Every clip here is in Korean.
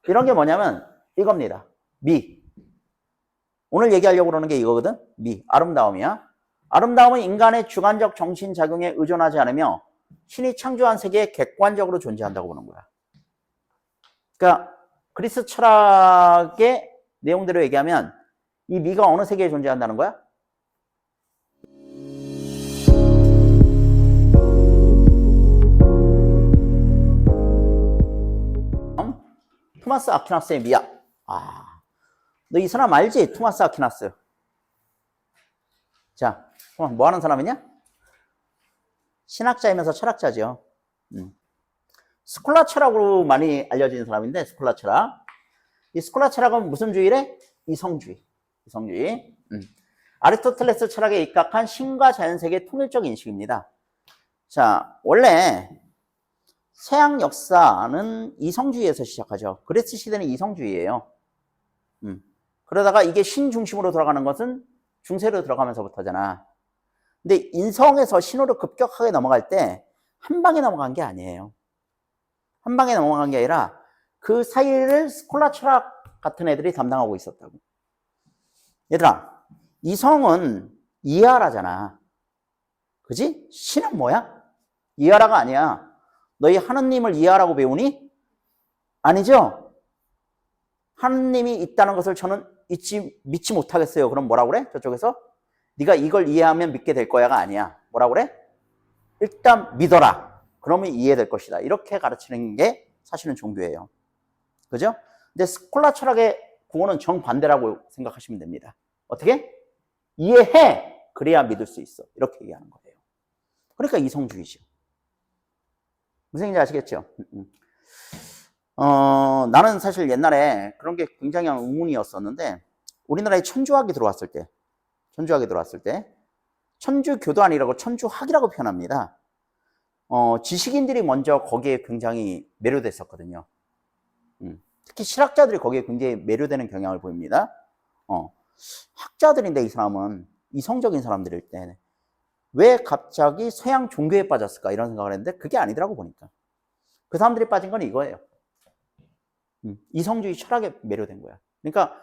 이런 게 뭐냐면 이겁니다. 미. 오늘 얘기하려고 그러는 게 이거거든. 미. 아름다움이야. 아름다움은 인간의 주관적 정신작용에 의존하지 않으며 신이 창조한 세계에 객관적으로 존재한다고 보는 거야. 그러니까 그리스 철학의 내용대로 얘기하면 이 미가 어느 세계에 존재한다는 거야? 토마스 아퀴나스의 미야. 너 이 사람 알지? 토마스 아퀴나스. 자, 뭐 하는 사람이냐? 신학자이면서 철학자죠. 스콜라 철학으로 많이 알려진 사람인데, 스콜라 철학. 이 스콜라 철학은 무슨 주의래? 이성주의. 이성주의. 아리스토텔레스 철학에 입각한 신과 자연세계의 통일적 인식입니다. 자, 원래 서양 역사는 이성주의에서 시작하죠. 그리스 시대는 이성주의예요. 그러다가 이게 신 중심으로 돌아가는 것은 중세로 들어가면서부터잖아. 근데 인성에서 신으로 급격하게 넘어갈 때 한 방에 넘어간 게 아니에요. 한 방에 넘어간 게 아니라 그 사이를 스콜라 철학 같은 애들이 담당하고 있었다고. 얘들아, 이성은 이해하라잖아. 그지? 신은 뭐야? 이해하라가 아니야. 너희 하느님을 이해하라고 배우니? 아니죠? 하느님이 있다는 것을 저는 믿지 못하겠어요. 그럼 뭐라고 그래? 저쪽에서? 네가 이걸 이해하면 믿게 될 거야가 아니야. 뭐라고 그래? 일단 믿어라. 그러면 이해될 것이다. 이렇게 가르치는 게 사실은 종교예요. 그죠? 근데 스콜라 철학의 구호는 정반대라고 생각하시면 됩니다. 어떻게? 이해해. 그래야 믿을 수 있어. 이렇게 얘기하는 거예요. 그러니까 이성주의죠. 무슨 얘기인지 아시겠죠? 나는 사실 옛날에 그런 게 굉장히 의문이었었는데, 우리나라에 천주학이 들어왔을 때, 천주교도안이라고 천주학이라고 표현합니다. 지식인들이 먼저 거기에 굉장히 매료됐었거든요. 특히 실학자들이 거기에 굉장히 매료되는 경향을 보입니다. 학자들인데 이 사람은 이성적인 사람들일 때 왜 갑자기 서양 종교에 빠졌을까 이런 생각을 했는데 그게 아니더라고 보니까. 그 사람들이 빠진 건 이거예요. 이성주의 철학에 매료된 거야. 그러니까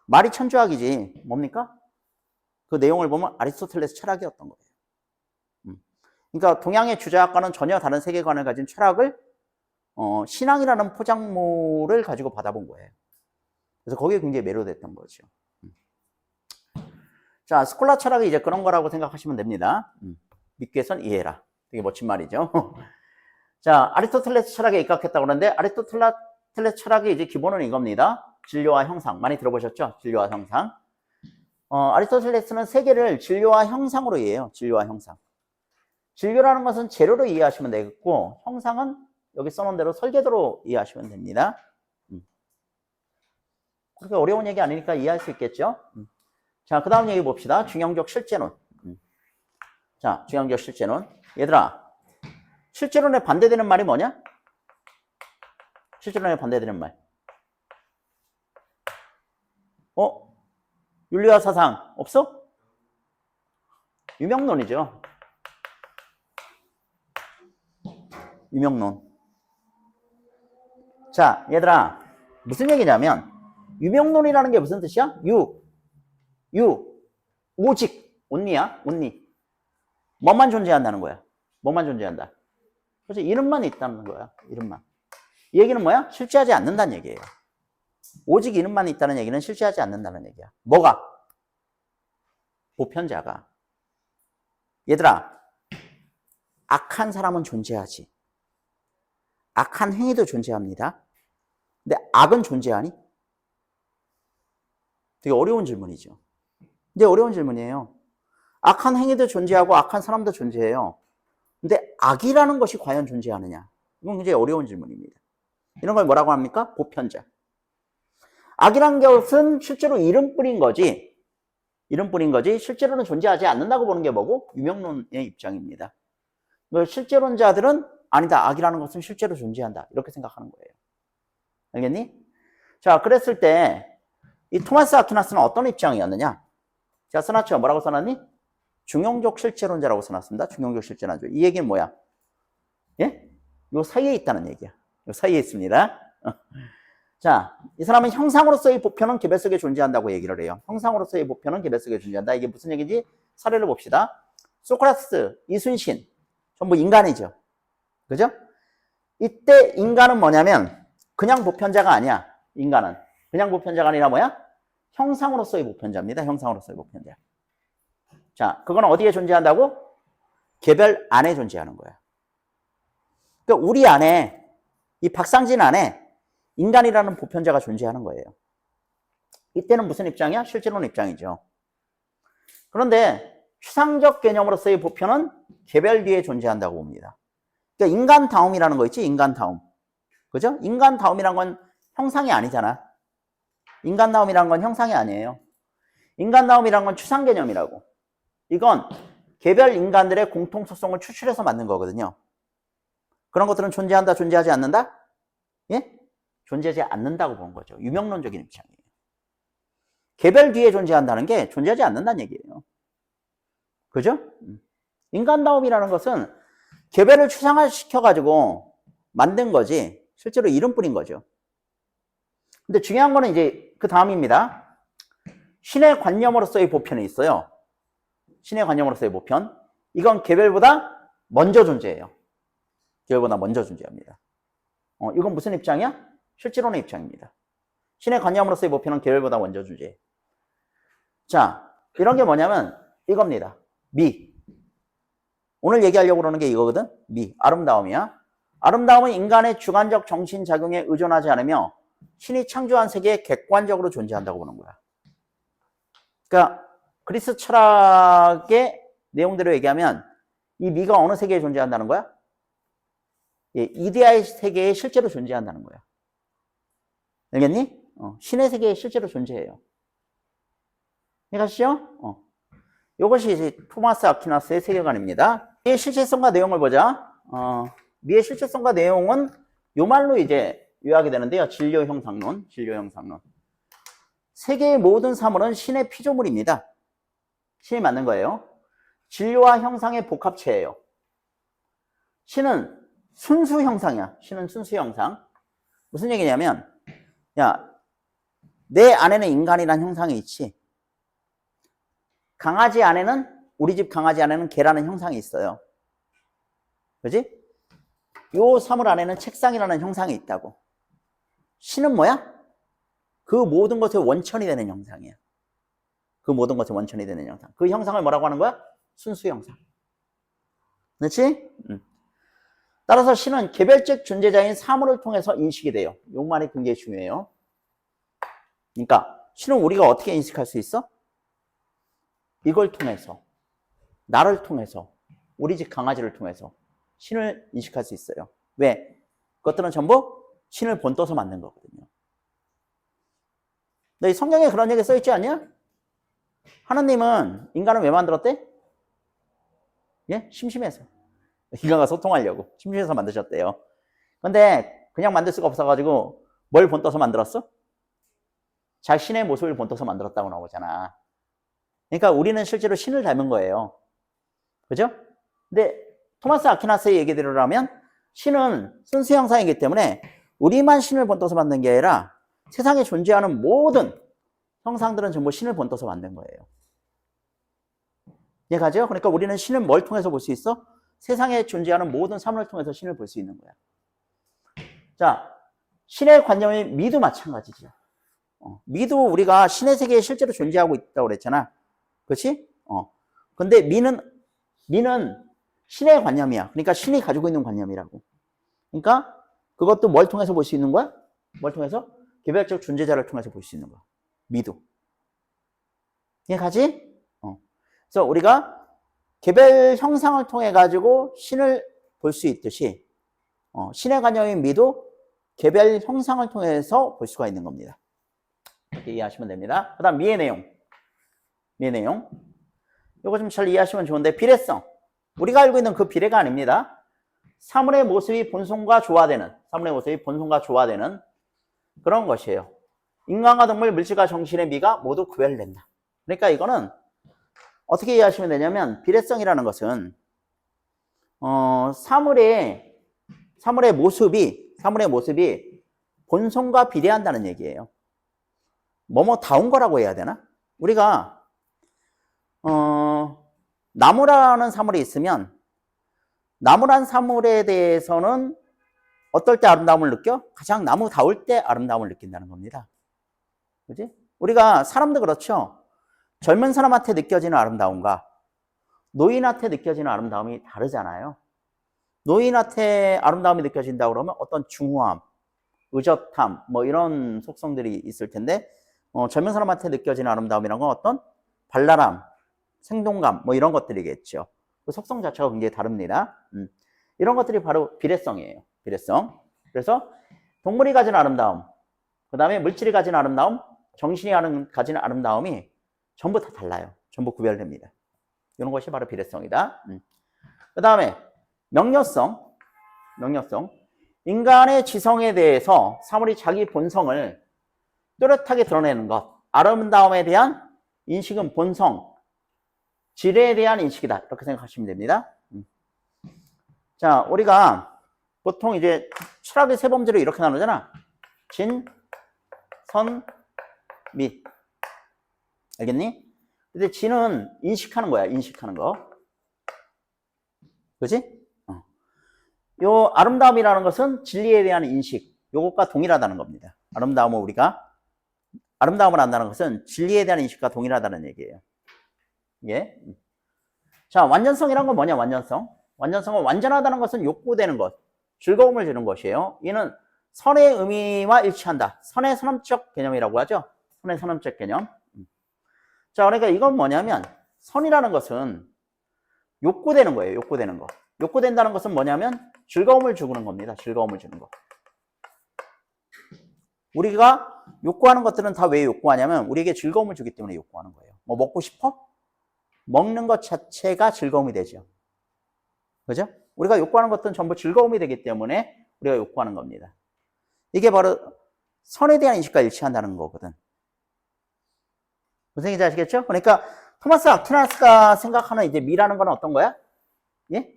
말이 천주학이지 뭡니까? 그 내용을 보면 아리스토텔레스 철학이었던 거예요. 그러니까 동양의 주자학과는 전혀 다른 세계관을 가진 철학을 신앙이라는 포장물을 가지고 받아본 거예요. 그래서 거기에 굉장히 매료됐던 거죠. 자, 스콜라 철학이 이제 그런 거라고 생각하시면 됩니다. 믿기 위해선 이해해라. 되게 멋진 말이죠. 자, 아리스토텔레스 철학에 입각했다고 그러는데 아리스토텔레스 철학의 이제 기본은 이겁니다. 진료와 형상. 많이 들어보셨죠? 진료와 형상. 아리스토텔레스는 세계를 진료와 형상으로 이해해요. 진료와 형상. 진료라는 것은 재료로 이해하시면 되겠고, 형상은 여기 써놓은 대로 설계도로 이해하시면 됩니다. 그렇게 어려운 얘기 아니니까 이해할 수 있겠죠? 자, 그 다음 얘기 봅시다. 중형적 실제론. 자, 중형적 실제론. 얘들아, 실제론에 반대되는 말이 뭐냐? 실제론에 반대되는 말. 윤리와 사상 없어? 유명론이죠. 유명론. 자, 얘들아, 무슨 얘기냐면 유명론이라는 게 무슨 뜻이야? 오직, only야, only. 뭐만 존재한다는 거야? 뭐만 존재한다? 그래서 이름만 있다는 거야, 이름만. 이 얘기는 뭐야? 실제하지 않는다는 얘기예요. 오직 이름만 있다는 얘기는 실제하지 않는다는 얘기야. 뭐가? 보편자가. 얘들아, 악한 사람은 존재하지. 악한 행위도 존재합니다. 근데 악은 존재하니? 되게 어려운 질문이죠. 근데 어려운 질문이에요. 악한 행위도 존재하고 악한 사람도 존재해요. 근데 악이라는 것이 과연 존재하느냐? 이건 굉장히 어려운 질문입니다. 이런 걸 뭐라고 합니까? 보편자. 악이라는 것은 실제로 이름뿐인 거지. 실제로는 존재하지 않는다고 보는 게 뭐고? 유명론의 입장입니다. 실제론자들은 아니다. 악이라는 것은 실제로 존재한다. 이렇게 생각하는 거예요. 알겠니? 자, 그랬을 때 이 토마스 아퀴나스는 어떤 입장이었느냐? 제가 써놨죠. 뭐라고 써놨니? 중형적 실제론자라고 써놨습니다. 중형적 실제론자. 이 얘기는 뭐야? 예? 요 사이에 있다는 얘기야. 요 사이에 있습니다. 자, 이 사람은 형상으로서의 보편은 개별 속에 존재한다고 얘기를 해요. 형상으로서의 보편은 개별 속에 존재한다. 이게 무슨 얘기인지 사례를 봅시다. 소크라테스, 이순신, 전부 인간이죠. 그죠? 이때 인간은 뭐냐면 그냥 보편자가 아니야. 인간은. 그냥 보편자가 아니라 뭐야? 형상으로서의 보편자입니다. 형상으로서의 보편자. 자, 그건 어디에 존재한다고? 개별 안에 존재하는 거야. 그러니까 우리 안에, 이 박상진 안에 인간이라는 보편자가 존재하는 거예요. 이때는 무슨 입장이야? 실제로는 입장이죠. 그런데 추상적 개념으로서의 보편은 개별 뒤에 존재한다고 봅니다. 그러니까 인간다움이라는 거 있지? 인간다움. 그죠? 인간다움이란 건 형상이 아니잖아. 인간다움이란 건 형상이 아니에요. 인간다움이란 건 추상 개념이라고. 이건 개별 인간들의 공통소성을 추출해서 만든 거거든요. 그런 것들은 존재한다, 존재하지 않는다? 예? 존재하지 않는다고 본 거죠. 유명론적인 입장이에요. 개별 뒤에 존재한다는 게 존재하지 않는다는 얘기예요. 그죠? 인간다움이라는 것은 개별을 추상화시켜가지고 만든 거지, 실제로 이름뿐인 거죠. 근데 중요한 거는 이제 그 다음입니다. 신의 관념으로서의 보편이 있어요. 신의 관념으로서의 보편. 이건 개별보다 먼저 존재해요. 개별보다 먼저 존재합니다. 이건 무슨 입장이야? 실제로는 입장입니다. 신의 관념으로서의 보편은 개별보다 먼저 존재해. 자, 이런 게 뭐냐면 이겁니다. 미. 오늘 얘기하려고 그러는 게 이거거든. 미. 아름다움이야. 아름다움은 인간의 주관적 정신작용에 의존하지 않으며 신이 창조한 세계에 객관적으로 존재한다고 보는 거야. 그러니까 그리스 철학의 내용대로 얘기하면 이 미가 어느 세계에 존재한다는 거야? 예, 이데아의 세계에 실제로 존재한다는 거야. 알겠니? 신의 세계에 실제로 존재해요. 이해가시죠? 이것이 이제 토마스 아퀴나스의 세계관입니다. 미의 실체성과 내용을 보자. 미의 실체성과 내용은 요 말로 이제 요약이 되는데요. 진료 형상론, 진료 형상론. 세계의 모든 사물은 신의 피조물입니다. 신이 만든 거예요. 진료와 형상의 복합체예요. 신은 순수 형상이야. 신은 순수 형상. 무슨 얘기냐면, 야, 내 안에는 인간이란 형상이 있지. 강아지 안에는, 우리 집 강아지 안에는 개라는 형상이 있어요. 그지? 요 사물 안에는 책상이라는 형상이 있다고. 신은 뭐야? 그 모든 것의 원천이 되는 형상이야. 그 모든 것의 원천이 되는 형상. 그 형상을 뭐라고 하는 거야? 순수 형상. 그렇지? 따라서 신은 개별적 존재자인 사물을 통해서 인식이 돼요. 이 말이 굉장히 중요해요. 그러니까 신은 우리가 어떻게 인식할 수 있어? 이걸 통해서, 나를 통해서, 우리 집 강아지를 통해서 신을 인식할 수 있어요. 왜? 그것들은 전부 신을 본떠서 만든 거거든요. 너 이 성경에 그런 얘기 써있지 않냐? 하나님은 인간을 왜 만들었대? 예? 심심해서. 인간과 소통하려고. 심심해서 만드셨대요. 근데 그냥 만들 수가 없어가지고 뭘 본떠서 만들었어? 자신의 모습을 본떠서 만들었다고 나오잖아. 그러니까 우리는 실제로 신을 닮은 거예요. 그죠? 근데 토마스 아퀴나스의 얘기대로라면 신은 순수 형상이기 때문에 우리만 신을 본떠서 만든 게 아니라 세상에 존재하는 모든 형상들은 전부 신을 본떠서 만든 거예요. 이해가죠? 그러니까 우리는 신을 뭘 통해서 볼 수 있어? 세상에 존재하는 모든 사물을 통해서 신을 볼 수 있는 거야. 자, 신의 관념이 미도 마찬가지죠. 미도 우리가 신의 세계에 실제로 존재하고 있다고 그랬잖아. 그렇지? 근데 미는 신의 관념이야. 그러니까 신이 가지고 있는 관념이라고. 그러니까 그것도 뭘 통해서 볼 수 있는 거야? 뭘 통해서? 개별적 존재자를 통해서 볼 수 있는 거야. 미도. 이해가지? 그래서 우리가 개별 형상을 통해 가지고 신을 볼 수 있듯이 신의 관념인 미도 개별 형상을 통해서 볼 수가 있는 겁니다. 이렇게 이해하시면 됩니다. 그 다음 미의 내용. 미의 내용. 이거 좀 잘 이해하시면 좋은데, 비례성. 우리가 알고 있는 그 비례가 아닙니다. 사물의 모습이 본성과 조화되는, 사물의 모습이 본성과 조화되는 그런 것이에요. 인간과 동물, 물질과 정신의 미가 모두 구별된다. 그러니까 이거는 어떻게 이해하시면 되냐면, 비례성이라는 것은 사물의 모습이 본성과 비례한다는 얘기예요. 뭐다운 거라고 해야 되나? 우리가 나무라는 사물이 있으면 나무란 사물에 대해서는 어떨 때 아름다움을 느껴? 가장 나무다울 때 아름다움을 느낀다는 겁니다. 그지? 우리가 사람도 그렇죠. 젊은 사람한테 느껴지는 아름다움과 노인한테 느껴지는 아름다움이 다르잖아요. 노인한테 아름다움이 느껴진다 그러면 어떤 중후함, 의젓함, 뭐 이런 속성들이 있을 텐데, 젊은 사람한테 느껴지는 아름다움이란 건 어떤 발랄함, 생동감, 뭐 이런 것들이겠죠. 그 속성 자체가 굉장히 다릅니다. 이런 것들이 바로 비례성이에요. 비례성. 그래서 동물이 가진 아름다움, 그 다음에 물질이 가진 아름다움, 정신이 가진 아름다움이 전부 다 달라요. 전부 구별됩니다. 이런 것이 바로 비례성이다. 그 다음에 명료성. 인간의 지성에 대해서 사물이 자기 본성을 뚜렷하게 드러내는 것. 아름다움에 대한 인식은 본성, 질에 대한 인식이다. 이렇게 생각하시면 됩니다. 자, 우리가 보통 이제 철학의 세 범주를 이렇게 나누잖아. 진, 선, 미. 알겠니? 근데 진은 인식하는 거야. 인식하는 거. 그지? 요 아름다움이라는 것은 진리에 대한 인식, 요것과 동일하다는 겁니다. 아름다움을 안다는 것은 진리에 대한 인식과 동일하다는 얘기예요. 예. 자, 완전성이란 건 뭐냐? 완전성은 완전하다는 것은 욕구되는 것, 즐거움을 주는 것이에요. 이는 선의 의미와 일치한다. 선의 선언적 개념이라고 하죠. 선의 선언적 개념. 자, 그러니까 이건 뭐냐면 선이라는 것은 욕구되는 거예요. 욕구되는 거. 욕구된다는 것은 뭐냐면 즐거움을 주는 겁니다. 즐거움을 주는 거. 우리가 욕구하는 것들은 다 왜 욕구하냐면 우리에게 즐거움을 주기 때문에 욕구하는 거예요. 뭐 먹고 싶어? 먹는 것 자체가 즐거움이 되죠. 그죠? 우리가 욕구하는 것들은 전부 즐거움이 되기 때문에 우리가 욕구하는 겁니다. 이게 바로 선에 대한 인식과 일치한다는 거거든. 무슨 얘기인지 아시겠죠? 그러니까 토마스 아퀴나스가 생각하는 이제 미라는 건 어떤 거야? 예?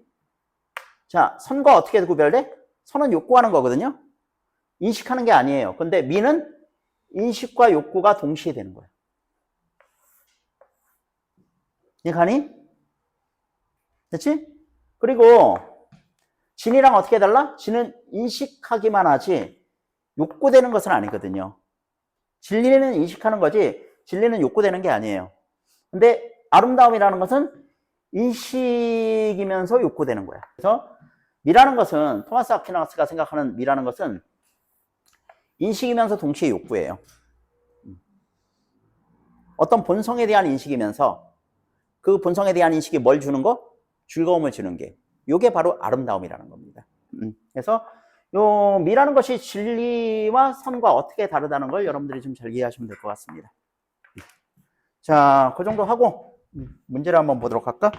자, 선과 어떻게 구별돼? 선은 욕구하는 거거든요. 인식하는 게 아니에요. 근데 미는 인식과 욕구가 동시에 되는 거예요. 이해가니? 됐지? 그리고 진이랑 어떻게 달라? 진은 인식하기만 하지 욕구되는 것은 아니거든요. 진리는 인식하는 거지 진리는 욕구되는 게 아니에요. 근데 아름다움이라는 것은 인식이면서 욕구되는 거야. 그래서 미라는 것은 토마스 아퀴나스가 생각하는 미라는 것은 인식이면서 동시에 욕구예요. 어떤 본성에 대한 인식이면서 그 본성에 대한 인식이 뭘 주는 거? 즐거움을 주는 게. 이게 바로 아름다움이라는 겁니다. 그래서 요 미라는 것이 진리와 선과 어떻게 다르다는 걸 여러분들이 좀 잘 이해하시면 될 것 같습니다. 자, 그 정도 하고 문제를 한번 보도록 할까?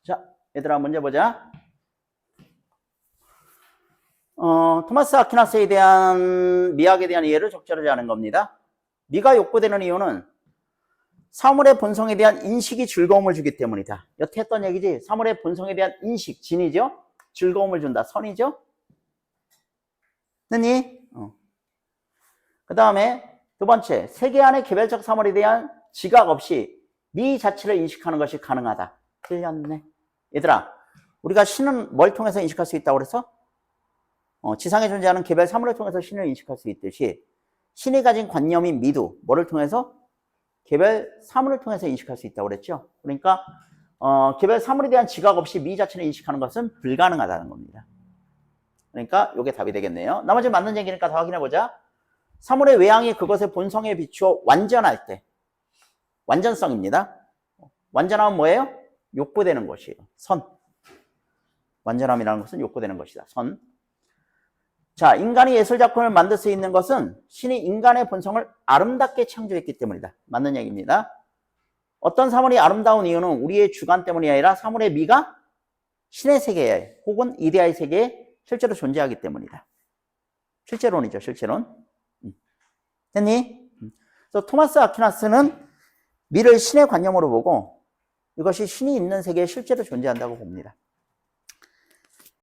자, 얘들아 문제 보자. 토마스 아퀴나스에 대한 미학에 대한 이해를 적절하지 않은 겁니다. 미가 욕구되는 이유는 사물의 본성에 대한 인식이 즐거움을 주기 때문이다. 여태 했던 얘기지. 사물의 본성에 대한 인식, 진이죠. 즐거움을 준다. 선이죠. 됐니? 그 다음에 두 번째, 세계 안의 개별적 사물에 대한 지각 없이 미 자체를 인식하는 것이 가능하다. 틀렸네. 얘들아, 우리가 신은 뭘 통해서 인식할 수 있다고 그래서? 지상에 존재하는 개별 사물을 통해서 신을 인식할 수 있듯이 신이 가진 관념인 미도 뭐를 통해서? 개별 사물을 통해서 인식할 수 있다고 그랬죠. 그러니까 개별 사물에 대한 지각 없이 미 자체를 인식하는 것은 불가능하다는 겁니다. 그러니까 이게 답이 되겠네요. 나머지 맞는 얘기니까 더 확인해보자. 사물의 외양이 그것의 본성에 비추어 완전할 때, 완전성입니다. 완전함은 뭐예요? 욕구되는 것이에요. 선. 완전함이라는 것은 욕구되는 것이다. 선. 자, 인간이 예술작품을 만들 수 있는 것은 신이 인간의 본성을 아름답게 창조했기 때문이다. 맞는 얘기입니다. 어떤 사물이 아름다운 이유는 우리의 주관 때문이 아니라 사물의 미가 신의 세계에 혹은 이데아의 세계에 실제로 존재하기 때문이다. 실제론이죠. 실제론. 됐니? 그래서 토마스 아퀴나스는 미를 신의 관념으로 보고 이것이 신이 있는 세계에 실제로 존재한다고 봅니다.